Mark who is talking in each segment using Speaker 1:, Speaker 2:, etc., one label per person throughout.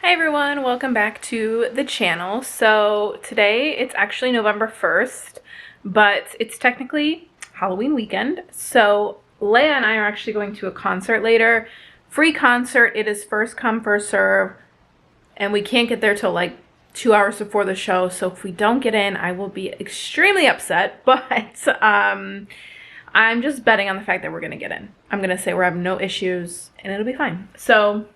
Speaker 1: Hi everyone, welcome back to the channel. So today it's actually November 1st, but it's technically Halloween weekend. So Leia and I are actually going to a concert later. Free concert, it is first come, first serve, and we can't get there till like 2 hours before the show. So if we don't get in, I will be extremely upset, but I'm just betting on the fact that we're gonna get in. I'm gonna say we're having no issues and it'll be fine. So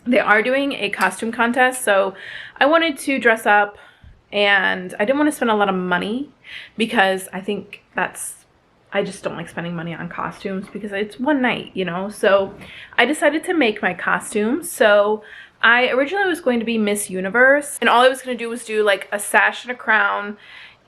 Speaker 1: they are doing a costume contest, so I wanted to dress up, and I didn't want to spend a lot of money because I just don't like spending money on costumes because it's one night, you know? So I decided to make my costume. So I originally was going to be Miss Universe, and all I was going to do was do like a sash and a crown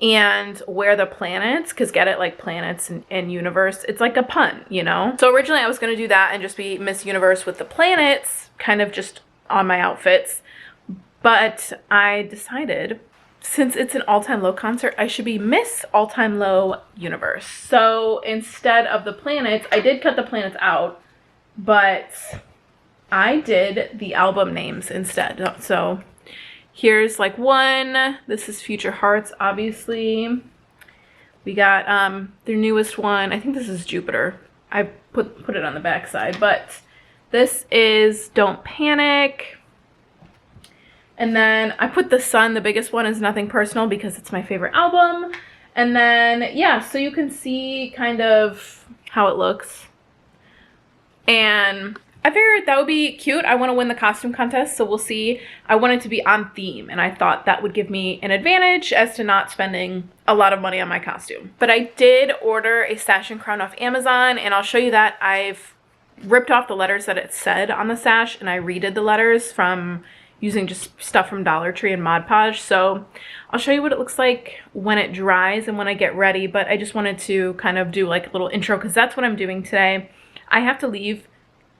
Speaker 1: and wear the planets, because get it, like planets and universe, it's like a pun, you know? So originally I was going to do that and just be Miss Universe with the planets kind of just on my outfits, but I decided since it's an all-time low concert, I should be Miss All-Time Low Universe. So instead of the planets, I did cut the planets out, but I did the album names instead. So here's like one. This is Future Hearts, obviously. We got their newest one. I think this is Jupiter. I put it on the back side, but this is Don't Panic. And then I put the Sun, the biggest one, is Nothing Personal because it's my favorite album. And then, yeah, so you can see kind of how it looks. And I figured that would be cute. I want to win the costume contest, so we'll see. I wanted to be on theme, and I thought that would give me an advantage as to not spending a lot of money on my costume. But I did order a sash and crown off Amazon, and I'll show you that. I've ripped off the letters that it said on the sash, and I redid the letters from using just stuff from Dollar Tree and Mod Podge. So I'll show you what it looks like when it dries and when I get ready, but I just wanted to kind of do like a little intro because that's what I'm doing today. I have to leave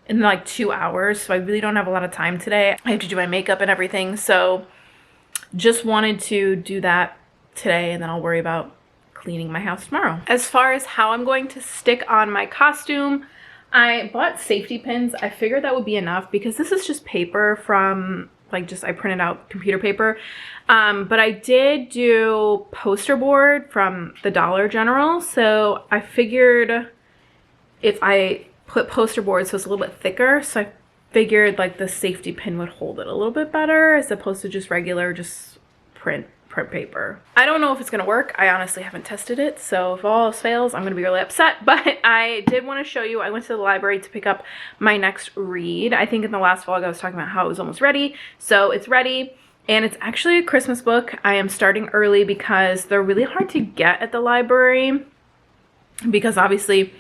Speaker 1: in like 2 hours, so I really don't have a lot of time today. I have to do my makeup and everything, so just wanted to do that today, and then I'll worry about cleaning my house tomorrow. As far as how I'm going to stick on my costume, I bought safety pins. I figured that would be enough because this is just paper from like I printed out computer paper. But I did do poster board from the Dollar General. So I figured if I put poster board so it's a little bit thicker, so I figured like the safety pin would hold it a little bit better as opposed to just regular print paper. I don't know if it's gonna work. I honestly haven't tested it, so if all else fails, I'm gonna be really upset. But I did want to show you, I went to the library to pick up my next read. I think in the last vlog I was talking about how it was almost ready, so it's ready. And it's actually a Christmas book. I am starting early because they're really hard to get at the library because obviously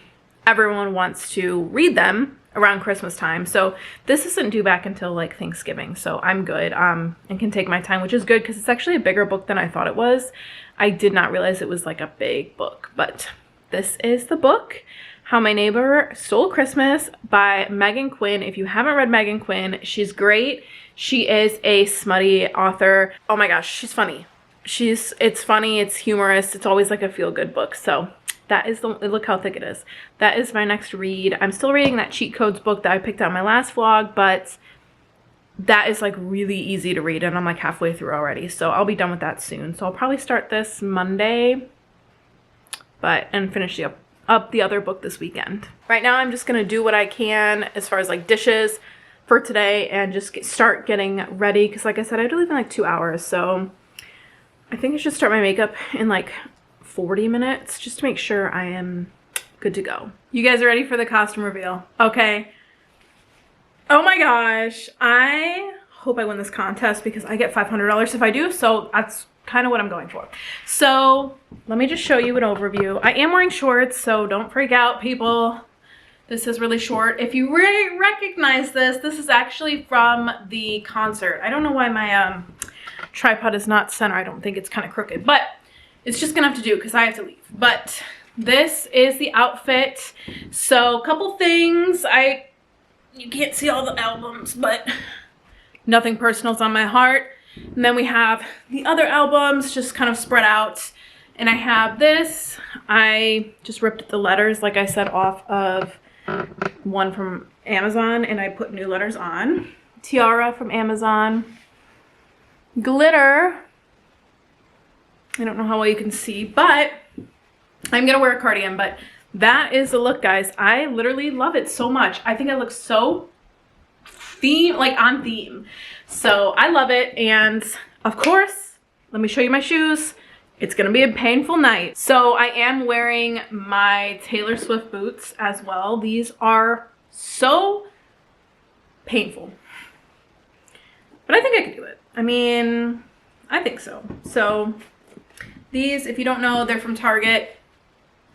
Speaker 1: everyone wants to read them around Christmas time. So this isn't due back until like Thanksgiving, so I'm good and can take my time, which is good because it's actually a bigger book than I thought it was. I did not realize it was like a big book, but this is the book, How My Neighbor Stole Christmas by Megan Quinn. If you haven't read Megan Quinn, she's great. She is a smutty author. Oh my gosh, she's funny. It's funny, it's humorous, it's always like a feel-good book. So that is look how thick it is. That is my next read. I'm still reading that cheat codes book that I picked out in my last vlog, but that is like really easy to read and I'm like halfway through already. So I'll be done with that soon. So I'll probably start this Monday, and finish up the other book this weekend. Right now I'm just gonna do what I can as far as like dishes for today and just start getting ready because like I said, I do leave in like 2 hours. So I think I should start my makeup in like 40 minutes just to make sure I am good to go. You guys are ready for the costume reveal? Okay. Oh my gosh. I hope I win this contest because I get $500 if I do. So that's kind of what I'm going for. So let me just show you an overview. I am wearing shorts, so don't freak out, people. This is really short. If you really recognize this, this is actually from the concert. I don't know why my tripod is not center. I don't think it's kind of crooked, but it's just gonna have to do because I have to leave. But this is the outfit. So a couple things. You can't see all the albums, but Nothing Personal's on my heart. And then we have the other albums just kind of spread out. And I have this. I just ripped the letters, like I said, off of one from Amazon and I put new letters on. tiara from Amazon. Glitter. I don't know how well you can see, but I'm gonna wear a cardigan, but that is the look, guys. I literally love it so much. I think it looks so on theme. So I love it. And of course, let me show you my shoes. It's gonna be a painful night. So I am wearing my Taylor Swift boots as well. These are so painful, but I think I can do it. I mean, I think so. So these, if you don't know, they're from Target,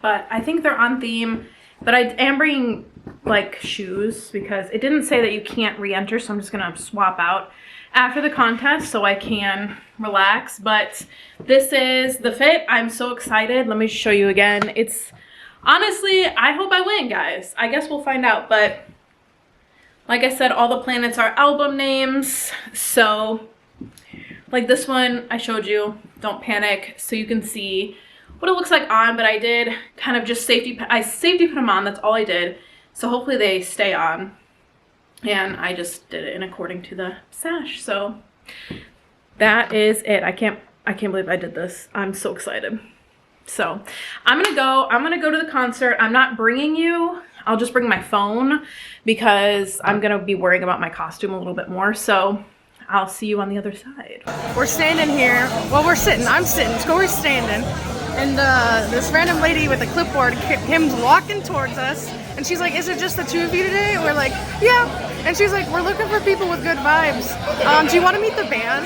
Speaker 1: but I think they're on theme. But I am bringing like shoes because it didn't say that you can't re-enter, so I'm just gonna swap out after the contest so I can relax. But this is the fit. I'm so excited. Let me show you again. It's honestly, I hope I win, guys. I guess we'll find out. But like I said, all the planets are album names. So like this one I showed you, Don't Panic, so you can see what it looks like on. But I did kind of just safety put them on. That's all I did. So hopefully they stay on. And I just did it in according to the sash. So that is it. I can't believe I did this. I'm so excited. So I'm gonna go to the concert. I'm not bringing you. I'll just bring my phone because I'm gonna be worrying about my costume a little bit more. So I'll see you on the other side.
Speaker 2: We're standing here. Well, we're sitting. I'm sitting. Cory's standing. And this random lady with a clipboard comes walking towards us. And she's like, is it just the two of you today? And we're like, yeah. And she's like, we're looking for people with good vibes. Do you want to meet the band?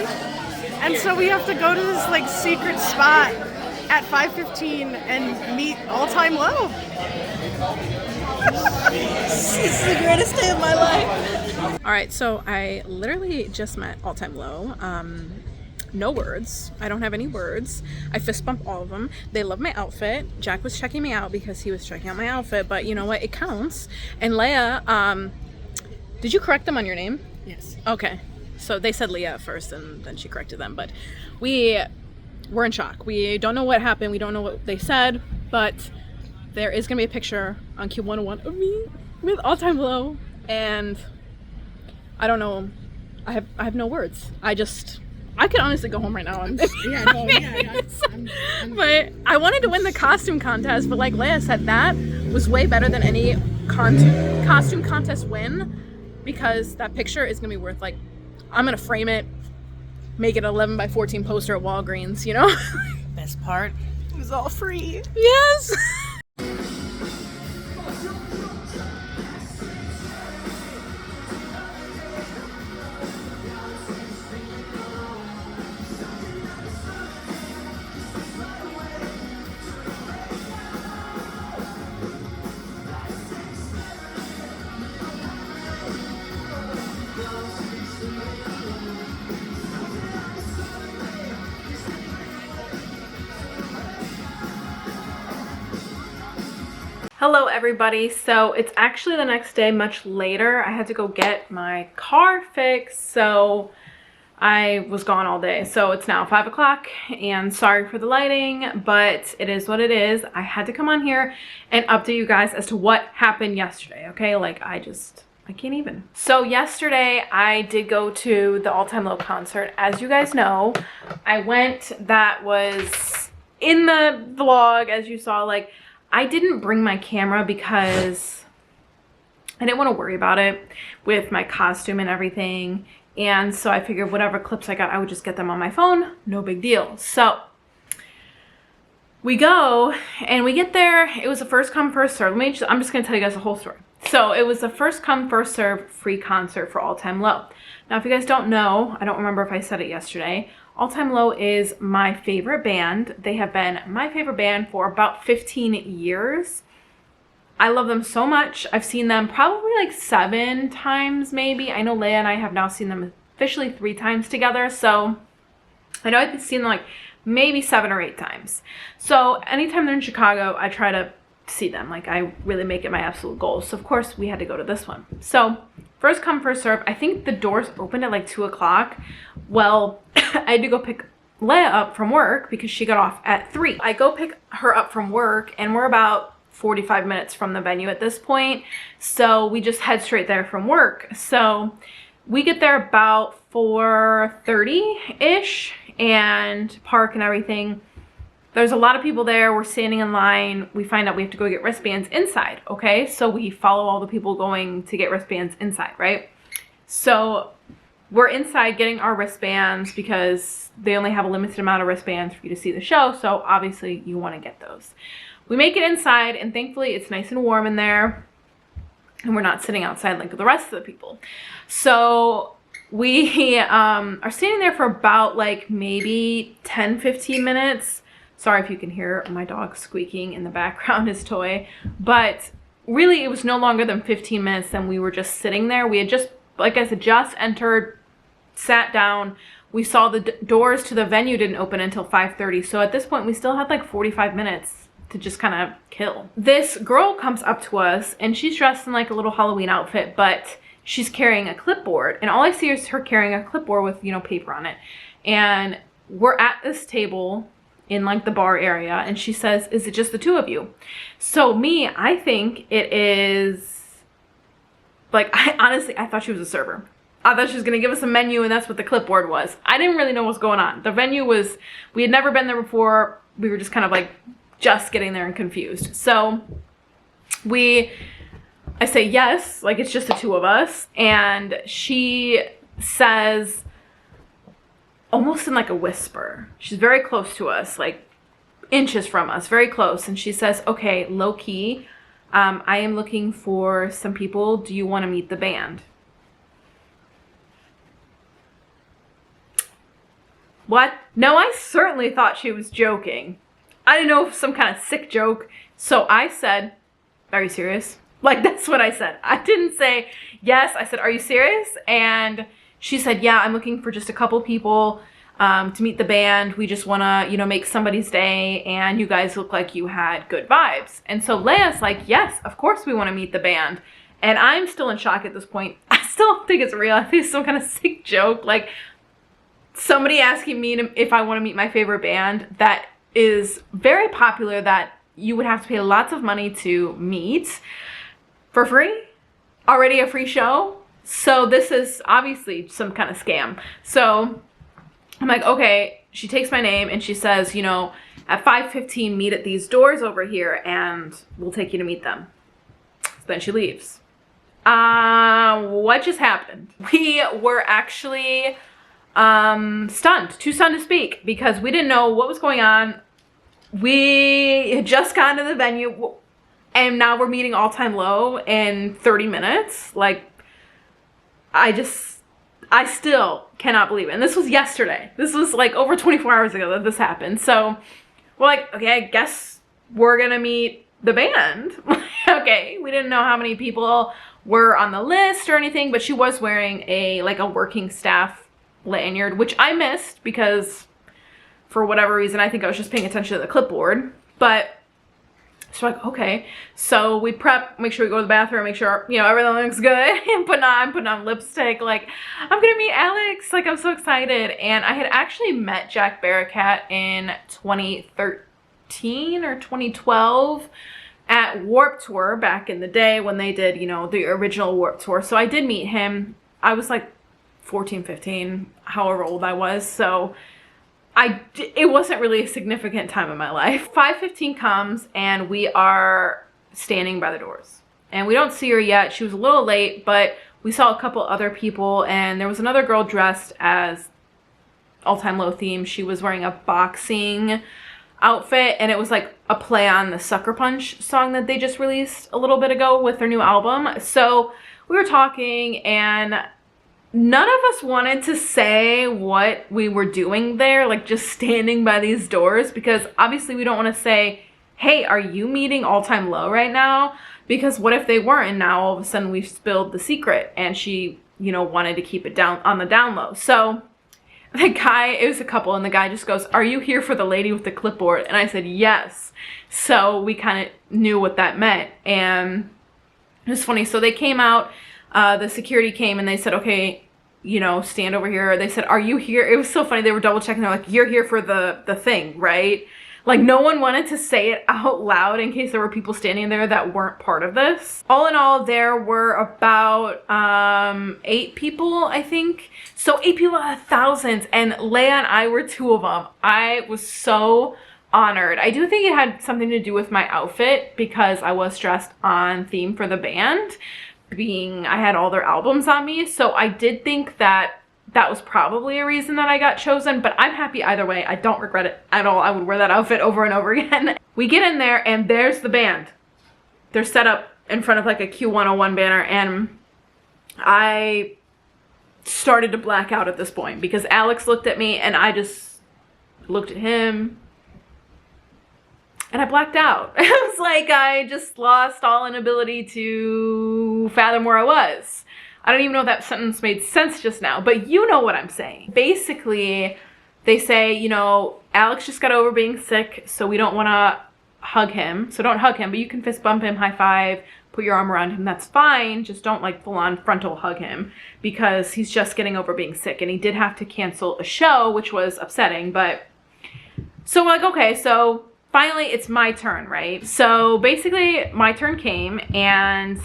Speaker 2: And so we have to go to this like secret spot at 5:15 and meet All Time Low.
Speaker 3: This is the greatest day of my life.
Speaker 2: All right, so I literally just met All Time Low. No words. I don't have any words. I fist bump all of them. They love my outfit. Jack was checking me out because he was checking out my outfit, but you know what? It counts. And Leia, did you correct them on your name?
Speaker 3: Yes.
Speaker 2: Okay. So they said Leah at first and then she corrected them, but we're in shock. We don't know what happened. We don't know what they said, but there is going to be a picture on Q101 of me with All Time Low, and I don't know. I have no words. I could honestly go home right now. But I wanted to win the costume contest, but like Leia said, that was way better than any costume contest win, because that picture is gonna be worth, like, I'm gonna frame it, make it an 11 by 14 poster at Walgreens, you know?
Speaker 3: Best part, it was all free.
Speaker 2: Yes!
Speaker 1: Hello everybody. So it's actually the next day, much later. I had to go get my car fixed, so I was gone all day. So it's now 5 o'clock, and sorry for the lighting, but it is what it is. I had to come on here and update you guys as to what happened yesterday, okay? Like, I can't even. So yesterday I did go to the All Time Low concert. As you guys know, I went, that was in the vlog, as you saw. Like, I didn't bring my camera because I didn't want to worry about it with my costume and everything. And so I figured whatever clips I got, I would just get them on my phone. No big deal. So we go and we get there. It was a first come, first serve. I'm just going to tell you guys the whole story. So it was a first come, first serve free concert for All Time Low. Now, if you guys don't know, I don't remember if I said it yesterday, All Time Low is my favorite band. They have been my favorite band for about 15 years. I love them so much. I've seen them probably like 7 times maybe. I know Leia and I have now seen them officially 3 times together. So I know I've seen them like maybe 7 or 8 times. So anytime they're in Chicago, I try to see them. Like, I really make it my absolute goal. So of course we had to go to this one. So first come, first serve. I think the doors opened at like 2 o'clock. Well, I had to go pick Leia up from work because she got off at 3. I go pick her up from work and we're about 45 minutes from the venue at this point. So we just head straight there from work. So We get there about 4:30-ish and park and everything. There's a lot of people there. We're standing in line. We find out we have to go get wristbands inside, okay? So we follow all the people going to get wristbands inside, right? So we're inside getting our wristbands because they only have a limited amount of wristbands for you to see the show, so obviously you want to get those. We make it inside, and thankfully it's nice and warm in there, and we're not sitting outside like the rest of the people. So we are standing there for about like maybe 10-15 minutes. Sorry if you can hear my dog squeaking in the background, his toy. But really, it was no longer than 15 minutes than we were just sitting there. We had just, like I said, just entered, sat down. We saw the doors to the venue didn't open until 5:30. So at this point, we still had like 45 minutes to just kind of kill. This girl comes up to us, and she's dressed in like a little Halloween outfit, but she's carrying a clipboard. And all I see is her carrying a clipboard with, you know, paper on it. And we're at this table in like the bar area, and she says, "Is it just the two of you?" So me, I think it is, like, I thought she was a server. I thought she was gonna give us a menu, and that's what the clipboard was. I didn't really know what was going on. The venue was, we had never been there before. We were just kind of like just getting there and confused. So I say yes, like it's just the two of us, and she says, almost in like a whisper, she's very close to us, like inches from us, very close, and she says, "Okay, low key, I am looking for some people. Do you want to meet the band?" What? No, I certainly thought she was joking. I didn't know if some kind of sick joke. So I said, "Are you serious?" Like, that's what I said. I didn't say yes. I said, "Are you serious?" And she said, "Yeah, I'm looking for just a couple people to meet the band. We just want to, you know, make somebody's day, and you guys look like you had good vibes." And so Leia's like, "Yes, of course we want to meet the band." And I'm still in shock at this point. I still don't think it's real. I think it's some kind of sick joke. Like, somebody asking me if I want to meet my favorite band that is very popular, that you would have to pay lots of money to meet for free. Already a free show. So this is obviously some kind of scam. So I'm like, okay. She takes my name and she says, you know, at 5:15, meet at these doors over here and we'll take you to meet them. So then she leaves. What just happened? We were actually stunned, too stunned to speak, because we didn't know what was going on. We had just gotten to the venue, and now we're meeting All Time Low in 30 minutes. Like, I still cannot believe it. And this was yesterday. This was like over 24 hours ago that this happened. So we're like, okay, I guess we're gonna meet the band. Okay, we didn't know how many people were on the list or anything, but she was wearing a working staff lanyard, which I missed because for whatever reason, I think I was just paying attention to the clipboard. But so like, okay, so we prep, make sure we go to the bathroom, make sure, you know, everything looks good, and I'm putting on lipstick, like, I'm gonna meet Alex, like, I'm so excited. And I had actually met Jack Barracat in 2013 or 2012 at Warped Tour back in the day when they did, you know, the original Warped Tour. So I did meet him. I was like 14, 15, however old I was. So it wasn't really a significant time in my life. 5:15 comes and we are standing by the doors. And we don't see her yet. She was a little late, but we saw a couple other people, and there was another girl dressed as All Time Low theme. She was wearing a boxing outfit, and it was like a play on the Sucker Punch song that they just released a little bit ago with their new album. So we were talking, and none of us wanted to say what we were doing there, like just standing by these doors, because obviously we don't want to say, "Hey, are you meeting All Time Low right now?" Because what if they weren't, and now all of a sudden we've spilled the secret, and she, you know, wanted to keep it down on the down low. So the guy, it was a couple, and the guy just goes, "Are you here for the lady with the clipboard?" And I said, "Yes." So we kind of knew what that meant, and it was funny. So they came out, the security came, and they said, "Okay, you know, stand over here." They said, "Are you here?" It was so funny. They were double checking. They're like, "You're here for the thing, right?" Like, no one wanted to say it out loud in case there were people standing there that weren't part of this. All in all, there were about 8 people, I think. So 8 people out of thousands, and Leia and I were 2 of them. I was so honored. I do think it had something to do with my outfit because I was dressed on theme for the band, being I had all their albums on me. So I did think that that was probably a reason that I got chosen, but I'm happy either way. I don't regret it at all. I would wear that outfit over and over again. We get in there and there's the band. They're set up in front of like a Q101 banner, and I started to black out at this point because Alex looked at me and I just looked at him and I blacked out. It was like I just lost all inability to fathom where I was. I don't even know if that sentence made sense just now, but you know what I'm saying. Basically, they say, you know, Alex just got over being sick, so we don't want to hug him. So don't hug him, but you can fist bump him, high five, put your arm around him. That's fine. Just don't like full on frontal hug him because he's just getting over being sick. And he did have to cancel a show, which was upsetting. But so we're like, okay, so finally it's my turn, right? So basically my turn came and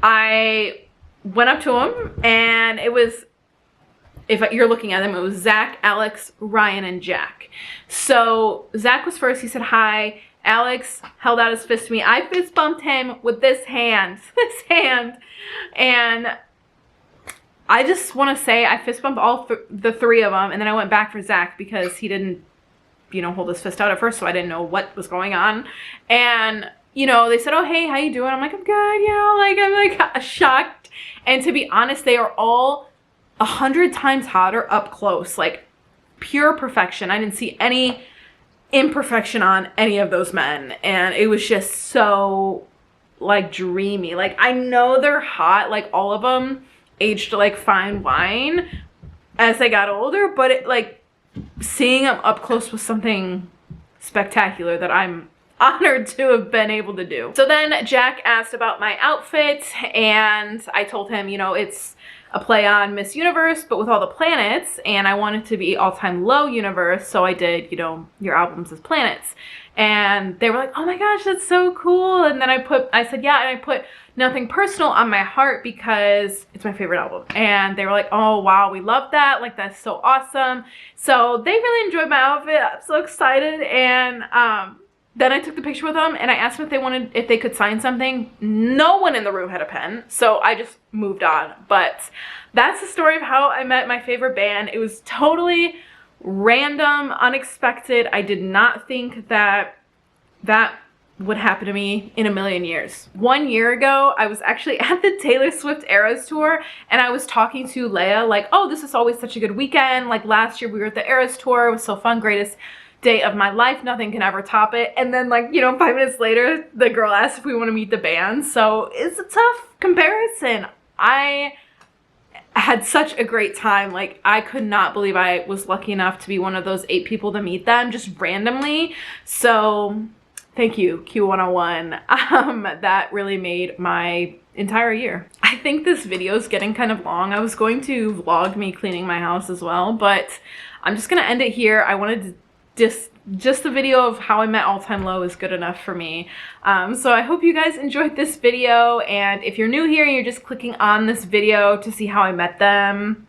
Speaker 1: I went up to him, and it was, if you're looking at him, it was Zach, Alex, Ryan, and Jack. So Zach was first. He said hi. Alex held out his fist to me. I fist bumped him with this hand, and I just want to say I fist bumped all the 3 of them, and then I went back for Zach because he didn't, you know, hold his fist out at first, so I didn't know what was going on. And you know, they said, oh, hey, how you doing? I'm like, I'm good, you know, like, I'm like shocked. And to be honest, they are all 100 times hotter up close, like pure perfection. I didn't see any imperfection on any of those men. And it was just so like dreamy. Like, I know they're hot, like all of them aged like fine wine as they got older, but it like seeing them up close was something spectacular that I'm honored to have been able to do. So then Jack asked about my outfit, and I told him, you know, it's a play on Miss Universe, but with all the planets, and I wanted to be all-time low universe, so I did, you know, your albums as planets. And they were like, oh my gosh, that's so cool. And then I said, yeah, and I put Nothing Personal on my heart because it's my favorite album. And they were like, oh wow, we love that. Like, that's so awesome. So they really enjoyed my outfit. I'm so excited. And then I took the picture with them and I asked them if they could sign something. No one in the room had a pen, so I just moved on. But that's the story of how I met my favorite band. It was totally random, unexpected. I did not think that would happen to me in a million years. 1 year ago, I was actually at the Taylor Swift Eras tour, and I was talking to Leia like, oh, this is always such a good weekend. Like, last year we were at the Eras tour. It was so fun, greatest day of my life, nothing can ever top it. And then, like, you know, 5 minutes later the girl asked if we want to meet the band. So it's a tough comparison. I had such a great time. Like, I could not believe I was lucky enough to be one of those 8 people to meet them just randomly. So thank you, Q101. That really made my entire year. I think this video is getting kind of long. I was going to vlog me cleaning my house as well, but I'm just gonna end it here. I wanted to just the video of how I met All Time Low is good enough for me. So I hope you guys enjoyed this video, and if you're new here and you're just clicking on this video to see how I met them,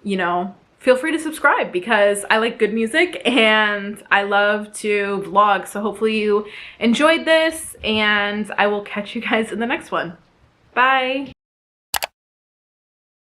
Speaker 1: you know, feel free to subscribe because I like good music and I love to vlog. So hopefully you enjoyed this, and I will catch you guys in the next one. Bye!